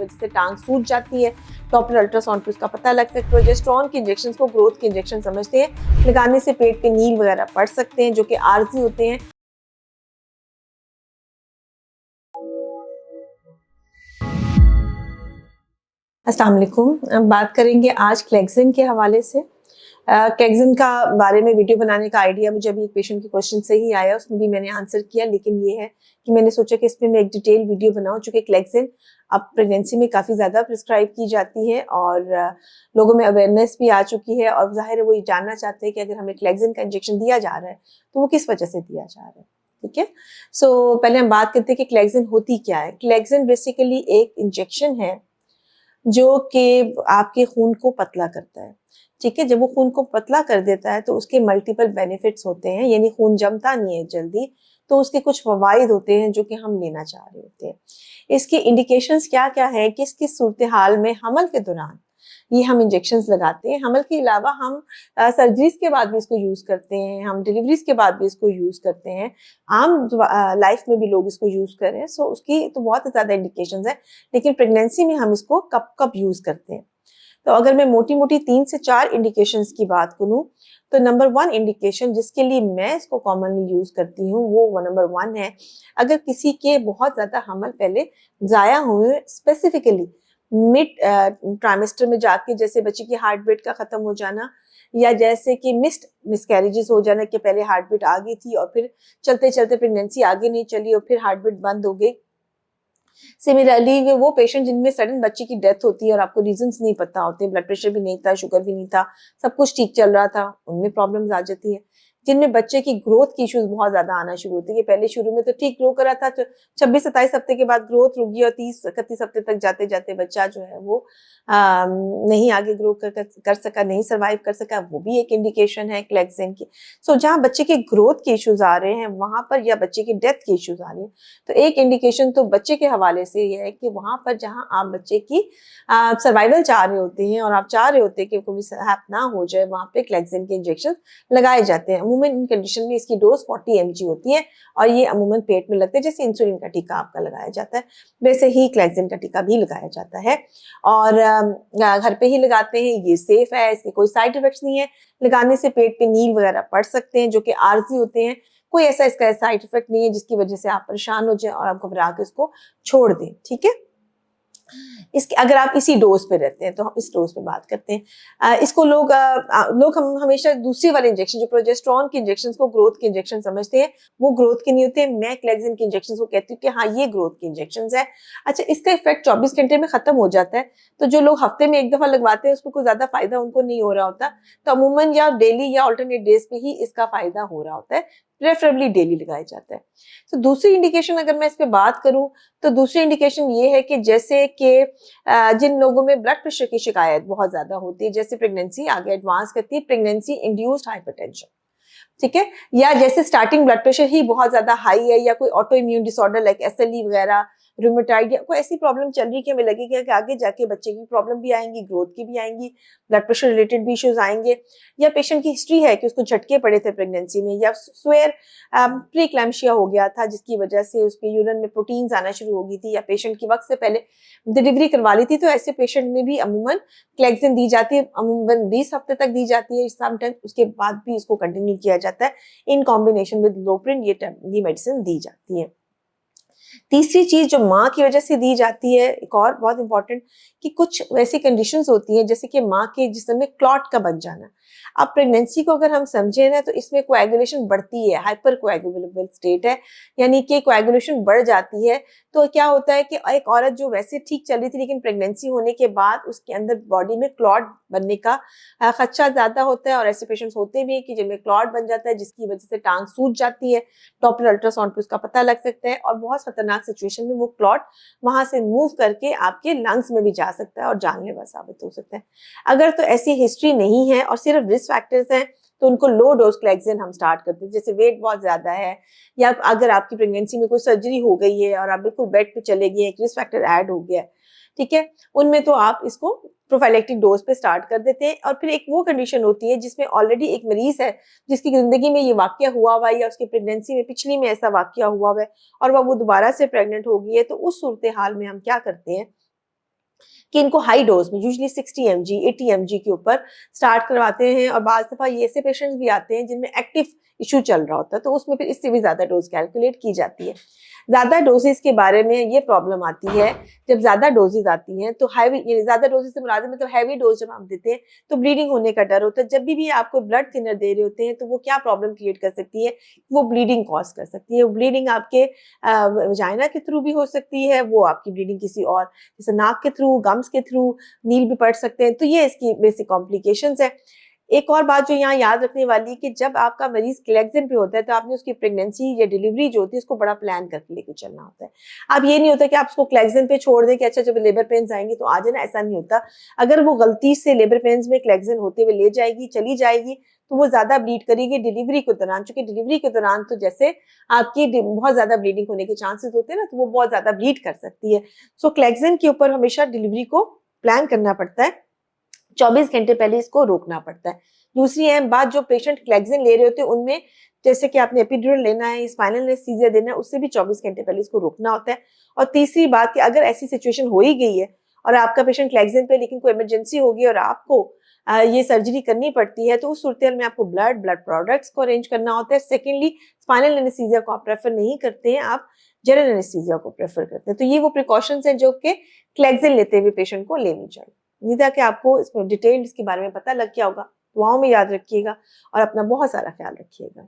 वजह से टांग सूज जाती है। डॉप्लर अल्ट्रासाउंड पे उसका पता लग सकता है। प्रोजेस्टेरॉन के इंजेक्शन को ग्रोथ के इंजेक्शन समझते हैं, लगाने से पेट पे नील वगैरह पड़ सकते हैं जो कि आर्जी होते हैं। अस्सलाम वालेकुम। बात करेंगे आज क्लेक्सिन के हवाले से। क्लेक्सिन का बारे में वीडियो बनाने का आइडिया मुझे अभी एक पेशेंट के क्वेश्चन से ही आया, उसमें भी मैंने आंसर किया, लेकिन ये है कि मैंने सोचा कि इसमें मैं एक डिटेल वीडियो बनाऊं, चूँकि क्लेक्सिन अब प्रेगनेंसी में काफ़ी ज़्यादा प्रिस्क्राइब की जाती है और लोगों में अवेयरनेस भी आ चुकी है और ज़ाहिर है वो ये जानना चाहते हैं कि अगर हमें क्लेक्सिन का इंजेक्शन दिया जा रहा है तो वो किस वजह से दिया जा रहा है। ठीक है, सो पहले हम बात करते हैं कि क्लेक्सिन होती क्या है। क्लेक्सिन बेसिकली एक इंजेक्शन है जो कि आपके खून को पतला करता है। ठीक है, जब वो खून को पतला कर देता है तो उसके मल्टीपल बेनिफिट्स होते हैं, यानी खून जमता नहीं है जल्दी, तो उसके कुछ फवाइद होते हैं जो कि हम लेना चाह रहे होते हैं। इसके इंडिकेशंस क्या क्या है, किस किस सूरत हाल में हमल के दौरान ये हम इंजेक्शंस लगाते हैं। हमल के अलावा हम सर्जरीज के बाद भी इसको यूज करते हैं, हम डिलीवरीज के बाद भी इसको यूज करते हैं, आम लाइफ में भी लोग इसको यूज करें। सो उसकी तो बहुत ज्यादा इंडिकेशंस है, लेकिन प्रेगनेंसी में हम इसको कब कब यूज करते हैं। तो अगर मैं मोटी मोटी 3 से 4 इंडिकेशंस की बात करूं, तो नंबर 1 इंडिकेशन जिसके लिए मैं इसको कॉमनली यूज करती हूँ वो नंबर 1 है, अगर किसी के बहुत ज्यादा हमल पहले जाया हुए, स्पेसिफिकली मिड ट्राइमेस्टर में जाके, जैसे बच्चे की हार्ट बीट का खत्म हो जाना, या जैसे कि मिसकैरेजेस हो जाना कि पहले हार्ट बीट आ गई थी और फिर चलते चलते प्रेगनेंसी आगे नहीं चली और फिर हार्ट बीट बंद हो गई। सिमिलरली वो पेशेंट जिनमें सडन बच्चे की डेथ होती है और आपको रीजंस नहीं पता होते, ब्लड प्रेशर भी नहीं था, शुगर भी नहीं था, सब कुछ ठीक चल रहा था, उनमें प्रॉब्लम्स आ जाती है। जिनमें बच्चे की ग्रोथ की इश्यूज बहुत ज्यादा आना शुरू होती है, पहले शुरू में तो ठीक ग्रो करा था, 26-27 हफ्ते के बाद ग्रोथ रुक गई और 30-31 हफ्ते तक जाते जाते बच्चा जो है वो नहीं आगे ग्रो कर सका, नहीं सर्वाइव कर सका, वो भी एक इंडिकेशन है क्लेक्सिन की। सो जहाँ बच्चे के ग्रोथ के इश्यूज आ रहे हैं वहां पर, या बच्चे की डेथ के इश्यूज आ रहे हैं, तो एक इंडिकेशन तो बच्चे के हवाले से ये है कि वहां पर जहां आप बच्चे की सर्वाइवल चाह रहे होते हैं और आप चाह रहे होते हैं कि कोई मिसहैप ना हो जाए, वहां पे क्लेक्सिन के इंजेक्शन लगाए जाते हैं। अमूमन इन कंडीशन में इसकी डोज 40 mg होती है और ये अमूमन पेट में लगते हैं, जैसे इंसुलिन का टीका आपका लगाया जाता है वैसे ही क्लेक्सिन का टीका भी लगाया जाता है और घर पे ही लगाते हैं। ये सेफ है, इसके कोई साइड इफेक्ट्स नहीं है। लगाने से पेट पे नील वगैरह पड़ सकते हैं जो कि आर्जी होते हैं, कोई ऐसा इसका साइड इफेक्ट नहीं है जिसकी वजह से आप परेशान हो जाए और आप घबरा के इसको छोड़ दें। ठीक है, इसके अगर आप इसी डोज पे रहते हैं तो हम इस डोज पे बात करते हैं। इसको लोग हम हमेशा दूसरी वाले इंजेक्शन, जो प्रोजेस्टेरॉन के इंजेक्शन को ग्रोथ के इंजेक्शन समझते हैं, वो ग्रोथ के नहीं होते। मैं क्लेक्सिन के इंजेक्शन को कहती हूँ कि हाँ ये ग्रोथ के इंजेक्शन है। अच्छा, इसका इफेक्ट 24 घंटे में खत्म हो जाता है, तो जो लोग हफ्ते में एक दफा लगवाते हैं उसको कोई ज्यादा फायदा उनको नहीं हो रहा होता, तो अमूमन या डेली या ऑल्टरनेट डेज पे ही इसका फायदा हो रहा होता है, प्रेफरेबली डेली लगाया जाता है। तो दूसरी इंडिकेशन अगर मैं इस पे बात करूं, तो दूसरी इंडिकेशन ये है कि जैसे कि जिन लोगों में ब्लड प्रेशर की शिकायत बहुत ज्यादा होती है, जैसे प्रेगनेंसी आगे एडवांस करती है, प्रेगनेंसी इंड्यूस्ड हाइपरटेंशन, ठीक है, या जैसे स्टार्टिंग ब्लड प्रेशर ही बहुत ज्यादा हाई है, या कोई auto immune disorder like SLE वगैरह, रूमेटाइड, या कोई ऐसी प्रॉब्लम चल रही है कि हमें लगेगा कि आगे जाके बच्चे की प्रॉब्लम भी आएंगी, ग्रोथ की भी आएंगी, ब्लड प्रेशर रिलेटेड भी इश्यूज आएंगे, या पेशेंट की हिस्ट्री है कि उसको झटके पड़े थे प्रेगनेंसी में, या स्वेयर प्रीक्लैम्शिया हो गया था जिसकी वजह से उसके यूरिन में प्रोटीन्स आना शुरू हो गई थी, या पेशेंट की वक्त से पहले डिलीवरी करवा ली थी, तो ऐसे पेशेंट में भी अमूमन क्लेक्सिन दी जाती है, अमूमन 20 हफ्ते तक दी जाती है, समटाइम उसके बाद भी इसको कंटिन्यू किया जाता है। इन कॉम्बिनेशन विद लोप्रिन ये मेडिसिन दी जाती है। तीसरी चीज जो माँ की वजह से दी जाती है, एक और बहुत इंपॉर्टेंट, कि कुछ वैसी कंडीशंस होती हैं जैसे कि माँ के जिस्म में क्लॉट का बन जाना। अब प्रेगनेंसी को अगर हम समझे ना, तो इसमें कोएगुलेशन बढ़ती है, हाइपर कोएगुलेबल स्टेट है, यानी कि कोएगुलेशन बढ़ जाती है। तो क्या होता है कि एक औरत जो वैसे ठीक चल रही थी, लेकिन प्रेगनेंसी होने के बाद उसके अंदर बॉडी में क्लॉट बनने का खदशा ज्यादा होता है, और ऐसे पेशेंट्स होते भी हैं कि जिनमें क्लॉट बन जाता है जिसकी वजह से टांग सूज जाती है। डॉप्लर अल्ट्रासाउंड पे उसका पता लग सकता है, और बहुत खतरनाक सिचुएशन में वो क्लॉट वहां से मूव करके आपके लंग्स में भी जा सकता है और जानलेवा साबित हो सकता है। अगर तो ऐसी हिस्ट्री नहीं है और सिर्फ रिस्क फैक्टर्स हैं, तो उनको लो डोज क्लेक्सिन हम स्टार्ट करते हैं। जैसे वेट बहुत ज्यादा है, या अगर आपकी प्रेगनेंसी में कोई सर्जरी हो गई है और आप बिल्कुल बेड पे चले गए, एक रिस्क फैक्टर ऐड हो गया है, ठीक है, उनमें तो आप इसको प्रोफाइलेक्टिक डोज पे स्टार्ट कर देते हैं। और फिर एक वो कंडीशन होती है जिसमें ऑलरेडी एक मरीज है जिसकी जिंदगी में ये वाकया हुआ हुआ है, या उसकी प्रेगनेंसी में पिछली में ऐसा वाकया हुआ हुआ है और वो दोबारा से प्रेग्नेंट हो गई है, तो उस सूरत हाल में हम क्या करते हैं कि इनको हाई डोज में यूजुअली 60 mg 80 mg के ऊपर स्टार्ट करवाते हैं। और बाज़ दफ़ा ये ऐसे पेशेंट्स भी आते हैं जिनमें एक्टिव इशू चल रहा होता है, तो उसमें फिर इससे भी ज़्यादा डोज कैलकुलेट की जाती है। ज़्यादा डोजेस के बारे में ये प्रॉब्लम आती है, जब ज़्यादा डोजेस आती हैं तो हैवी, यानी ज़्यादा डोजेस से मुराद है मतलब हैवी डोज जब हम देते हैं तो ब्लीडिंग होने का डर होता है। जब भी आपको ब्लड थिनर दे रहे होते हैं तो वो क्या प्रॉब्लम क्रिएट कर सकती है, वो ब्लीडिंग कॉज कर सकती है। वो ब्लीडिंग आपके वजाइना के थ्रू भी हो सकती है, वो आपकी ब्लीडिंग किसी और जैसे नाक के थ्रू, गम्स के थ्रू, नील भी पड़ सकते हैं। तो ये इसकी बेसिक कॉम्प्लिकेशंस है। एक और बात जो यहाँ याद रखने वाली है कि जब आपका मरीज क्लेक्सिन पे होता है तो आपने उसकी प्रेगनेंसी या डिलीवरी जो होती है उसको बड़ा प्लान करके लेके चलना होता है। अब ये नहीं होता कि आप उसको क्लेक्सिन पे छोड़ दें कि अच्छा जब लेबर पेन्स आएंगे तो आ जाना, ऐसा नहीं होता। अगर वो गलती से लेबर पेन्स में क्लेक्सिन होते हुए ले जाएगी, चली जाएगी, तो वो ज्यादा ब्लीड करेगी डिलीवरी के दौरान, चूंकि डिलीवरी के दौरान तो जैसे आपकी बहुत ज्यादा ब्लीडिंग होने के चांसेस होते हैं ना, तो वो बहुत ज्यादा ब्लीड कर सकती है। सो क्लेक्सिन के ऊपर हमेशा डिलीवरी को प्लान करना पड़ता है, 24 घंटे पहले इसको रोकना पड़ता है। दूसरी अहम बात, जो पेशेंट क्लेक्सिन ले रहे होते हैं उनमें जैसे कि आपने एपिड्यूरल लेना है, स्पाइनल एनेस्थीसिया देना है, उससे भी 24 घंटे पहले इसको रोकना होता है। और तीसरी बात कि अगर ऐसी सिचुएशन हो ही गई है और आपका पेशेंट क्लेक्सिन पे लेकिन कोई इमरजेंसी होगी और आपको ये सर्जरी करनी पड़ती है, तो उस सूरत में आपको ब्लड प्रोडक्ट्स को अरेंज करना होता है। सेकेंडली, स्पाइनल एनेस्थीसिया को आप प्रेफर नहीं करते हैं, आप जनरल एनेस्थीसिया को प्रेफर करते हैं। तो ये वो प्रिकॉशंस हैं जो कि क्लेक्सिन लेते हुए पेशेंट को लेनी चाहिए। उम्मीद है कि आपको इसमें डिटेल इसके बारे में पता लग गया होगा। दुआओं में याद रखिएगा और अपना बहुत सारा ख्याल रखिएगा।